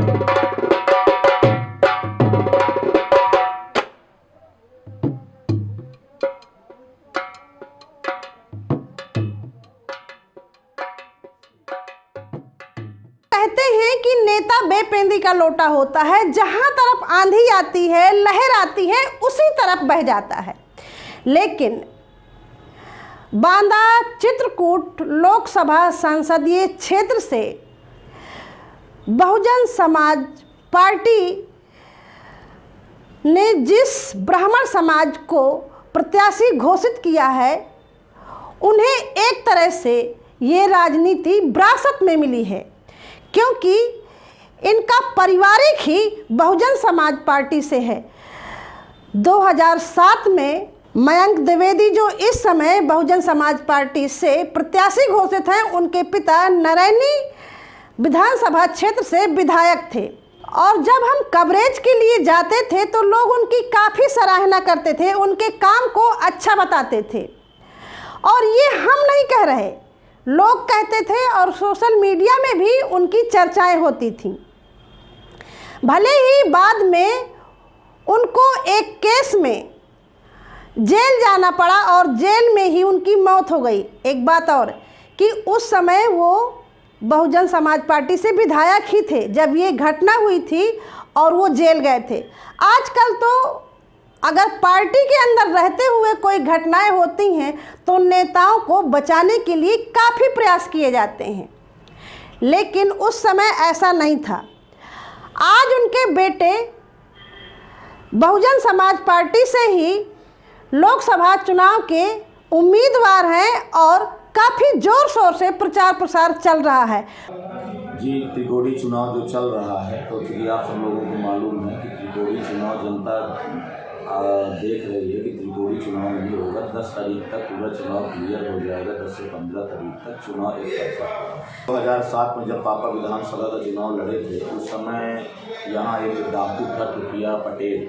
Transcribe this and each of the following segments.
कहते हैं कि नेता बेपेंदी का लोटा होता है, जहां तरफ आंधी आती है, लहर आती है, उसी तरफ बह जाता है। लेकिन बांदा चित्रकूट लोकसभा संसदीय क्षेत्र से बहुजन समाज पार्टी ने जिस ब्राह्मण समाज को प्रत्याशी घोषित किया है, उन्हें एक तरह से ये राजनीति विरासत में मिली है, क्योंकि इनका पारिवारिक ही बहुजन समाज पार्टी से है। 2007 में मयंक द्विवेदी जो इस समय बहुजन समाज पार्टी से प्रत्याशी घोषित हैं, उनके पिता नरैनी विधानसभा क्षेत्र से विधायक थे। और जब हम कवरेज के लिए जाते थे तो लोग उनकी काफ़ी सराहना करते थे, उनके काम को अच्छा बताते थे। और ये हम नहीं कह रहे, लोग कहते थे और सोशल मीडिया में भी उनकी चर्चाएं होती थीं। भले ही बाद में उनको एक केस में जेल जाना पड़ा और जेल में ही उनकी मौत हो गई। एक बात और कि उस समय वो बहुजन समाज पार्टी से विधायक ही थे जब ये घटना हुई थी और वो जेल गए थे। आजकल तो अगर पार्टी के अंदर रहते हुए कोई घटनाएं होती हैं तो नेताओं को बचाने के लिए काफ़ी प्रयास किए जाते हैं, लेकिन उस समय ऐसा नहीं था। आज उनके बेटे बहुजन समाज पार्टी से ही लोकसभा चुनाव के उम्मीदवार हैं और काफ़ी ज़ोर शोर से प्रचार प्रसार चल रहा है। जी, त्रिकोणी चुनाव जो चल रहा है, तो चूँकि आप सब लोगों को मालूम है कि त्रिकोणी चुनाव जनता देख रही है कि त्रिकोणी चुनाव नहीं होगा। 10 तारीख तक पूरा चुनाव क्लियर हो जाएगा। 10 से 15 तारीख तक चुनाव एक तरफा। 2007 में जब पापा विधानसभा का चुनाव लड़े थे, उस समय यहाँ एक डाकू था प्रिया पटेल,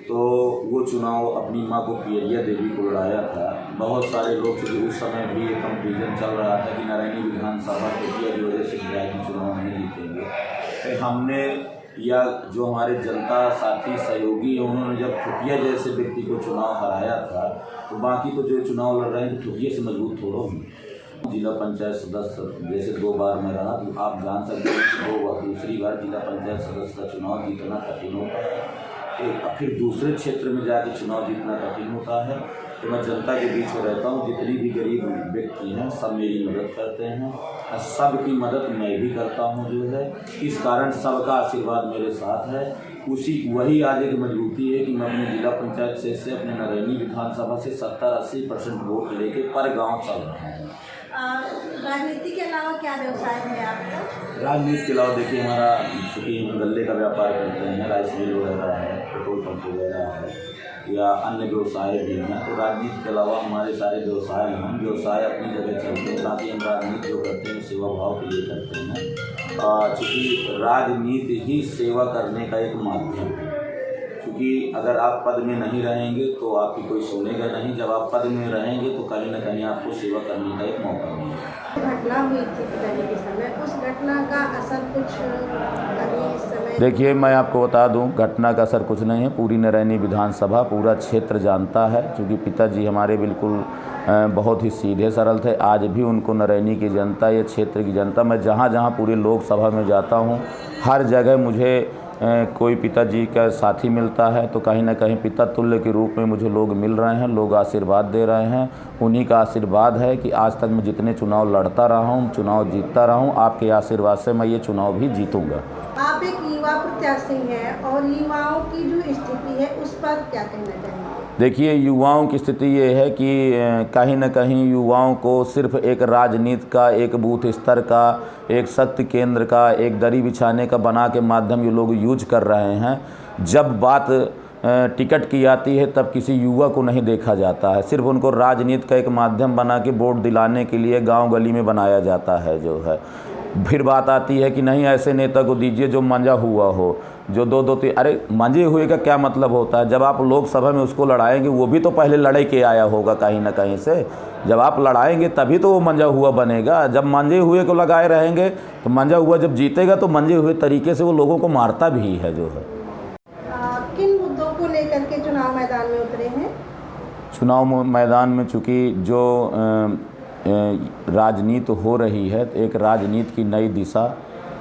तो वो चुनाव अपनी माँ को पियरिया देवी को लड़ाया था। बहुत सारे लोग, क्योंकि उस समय भी एक कंपेरिजन चल रहा था कि नारायणी विधानसभा प्रिया की वजह से विधायक चुनाव नहीं जीतेंगे। हमने या जो हमारे जनता साथी सहयोगी हैं, उन्होंने जब खुफिया जैसे व्यक्ति को चुनाव हराया था, तो बाकी तो जो चुनाव लड़ रहे हैं तो खुफिया से मजबूत थोड़ा हुई। जिला पंचायत सदस्य जैसे 2 बार में रहा, तो आप जान सकते हैं कि दूसरी बार जिला पंचायत सदस्य का चुनाव जीतना कठिन होता है। फिर दूसरे क्षेत्र में जाके चुनाव जीतना कठिन होता है। तो मैं जनता के बीच में रहता हूँ, जितनी भी गरीब व्यक्ति हैं सब मेरी मदद करते हैं, सबकी मदद मैं भी करता हूँ जो है। इस कारण सबका आशीर्वाद मेरे साथ है। वही आज एक मजबूती है कि मैं अपने जिला पंचायत से अपने नारायणी विधानसभा से 70-80% वोट लेके पर गाँव चल रहा हूँ। राजनीति के अलावा क्या व्यवसाय है आपका? राजनीति के अलावा देखिए, हमारा चूँकि हम गल्ले का व्यापार करते हैं, राइस मिल वगैरह है, पेट्रोल पंप वगैरह है, या अन्य व्यवसाय भी हैं। तो राजनीति के अलावा हमारे सारे व्यवसाय हैं। व्यवसाय अपनी जगह चलते हैं, ताकि हम राजनीति जो करते हैं सेवा भाव के लिए करते हैं। चूँकि राजनीति ही सेवा करने का एक माध्यम है। क्योंकि अगर आप पद में नहीं रहेंगे तो आपकी कोई सुनेगा नहीं, जब आप पद में रहेंगे तो कहीं ना कहीं आपको सेवा करने का एक मौका मिलेगा। घटना हुई थी पिताजी के समय, उस घटना का असर कुछ अभी इस समय? देखिए, मैं आपको बता दूं, घटना का असर कुछ नहीं है। पूरी नारायणी विधानसभा पूरा क्षेत्र जानता है, क्योंकि पिताजी हमारे बिल्कुल बहुत ही सीधे सरल थे। आज भी उनको नारायणी की जनता, ये क्षेत्र की जनता, मैं जहाँ जहाँ पूरी लोकसभा में जाता हूँ, हर जगह मुझे कोई पिताजी का साथी मिलता है तो कहीं ना कहीं पिता तुल्य के रूप में मुझे लोग मिल रहे हैं, लोग आशीर्वाद दे रहे हैं। उन्हीं का आशीर्वाद है कि आज तक मैं जितने चुनाव लड़ता रहा हूँ, चुनाव जीतता रहा हूँ। आपके आशीर्वाद से मैं ये चुनाव भी जीतूँगा। आप एक युवा प्रत्याशी हैं और युवाओं की जो स्थिति है उस पर क्या कहना चाहेंगे? देखिए, युवाओं की स्थिति ये है कि कहीं न कहीं युवाओं को सिर्फ एक राजनीति का, एक बूथ स्तर का, एक शक्ति केंद्र का, एक दरी बिछाने का बना के माध्यम ये लोग यूज कर रहे हैं। जब बात टिकट की आती है तब किसी युवा को नहीं देखा जाता है, सिर्फ उनको राजनीति का एक माध्यम बना के वोट दिलाने के लिए गांव गली में बनाया जाता है जो है। फिर बात आती है कि नहीं, ऐसे नेता को दीजिए जो मंजा हुआ हो, जो 2-2-3। अरे मंजे हुए का क्या मतलब होता है? जब आप लोकसभा में उसको लड़ाएंगे, वो भी तो पहले लड़ाई के आया होगा कहीं ना कहीं से। जब आप लड़ाएंगे तभी तो वो मंजा हुआ बनेगा। जब मंजे हुए को लगाए रहेंगे तो मंजा हुआ जब जीतेगा तो मंजे हुए तरीके से वो लोगों को मारता भी है जो है। किन मुद्दों को लेकर के चुनाव मैदान में उतरे हैं? चुनाव मैदान में चूँकि जो राजनीति हो रही है, एक राजनीति की नई दिशा,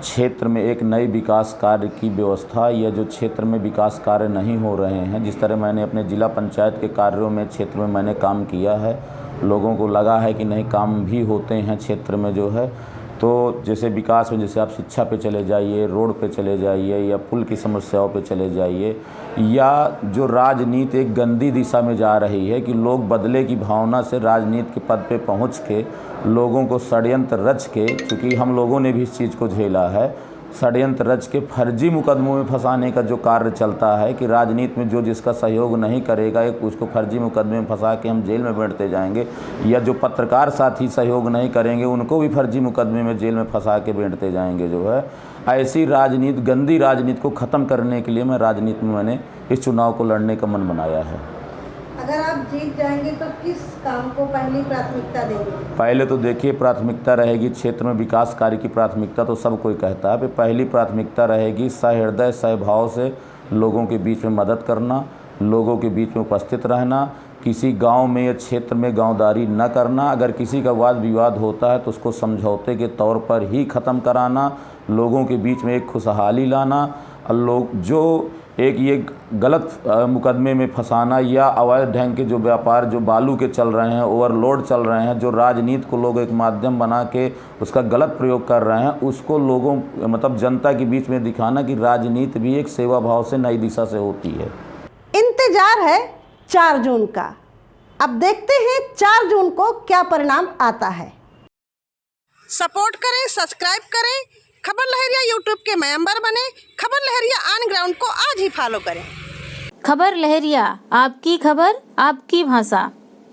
क्षेत्र में एक नई विकास कार्य की व्यवस्था, या जो क्षेत्र में विकास कार्य नहीं हो रहे हैं, जिस तरह मैंने अपने ज़िला पंचायत के कार्यों में क्षेत्र में मैंने काम किया है, लोगों को लगा है कि नहीं काम भी होते हैं क्षेत्र में जो है। तो जैसे विकास में, जैसे आप शिक्षा पे चले जाइए, रोड पे चले जाइए, या पुल की समस्याओं पे चले जाइए, या जो राजनीति एक गंदी दिशा में जा रही है कि लोग बदले की भावना से राजनीति के पद पे पहुंच के लोगों को षड्यंत्र रच के, चूँकि हम लोगों ने भी इस चीज़ को झेला है, षड्यंत्र रच के फर्जी मुकदमों में फंसाने का जो कार्य चलता है कि राजनीति में जो जिसका सहयोग नहीं करेगा एक उसको फर्जी मुकदमे में फंसा के हम जेल में बैठते जाएंगे, या जो पत्रकार साथी सहयोग नहीं करेंगे उनको भी फर्जी मुकदमे में जेल में फंसा के बैठते जाएंगे जो है। ऐसी राजनीति, गंदी राजनीति को ख़त्म करने के लिए मैं राजनीति में मैंने इस चुनाव को लड़ने का मन बनाया है। अगर आप जीत जाएंगे तो किस काम को पहली प्राथमिकता देंगे? पहले तो देखिए, प्राथमिकता रहेगी क्षेत्र में विकास कार्य की प्राथमिकता तो सब कोई कहता है, पहली प्राथमिकता रहेगी सहृदय सहभाव से लोगों के बीच में मदद करना, लोगों के बीच में उपस्थित रहना, किसी गांव में या क्षेत्र में गांवदारी न करना, अगर किसी का वाद विवाद होता है तो उसको समझौते के तौर पर ही ख़त्म कराना, लोगों के बीच में एक खुशहाली लाना, और लोग जो एक ये गलत मुकदमे में फंसाना या अवैध ढंग के जो व्यापार जो बालू के चल रहे हैं, ओवरलोड चल रहे हैं, जो राजनीति को लोग एक माध्यम बना के उसका गलत प्रयोग कर रहे हैं, उसको लोगों मतलब जनता के बीच में दिखाना कि राजनीति भी एक सेवा भाव से नई दिशा से होती है। इंतजार है 4 जून का। अब देखते हैं 4 जून को क्या परिणाम आता है। सपोर्ट करें, सब्सक्राइब करें, खबर लहरिया यूट्यूब के मेंबर बने, खबर लहरिया ऑन ग्राउंड को आज ही फॉलो करें। खबर लहरिया, आपकी खबर आपकी भाषा।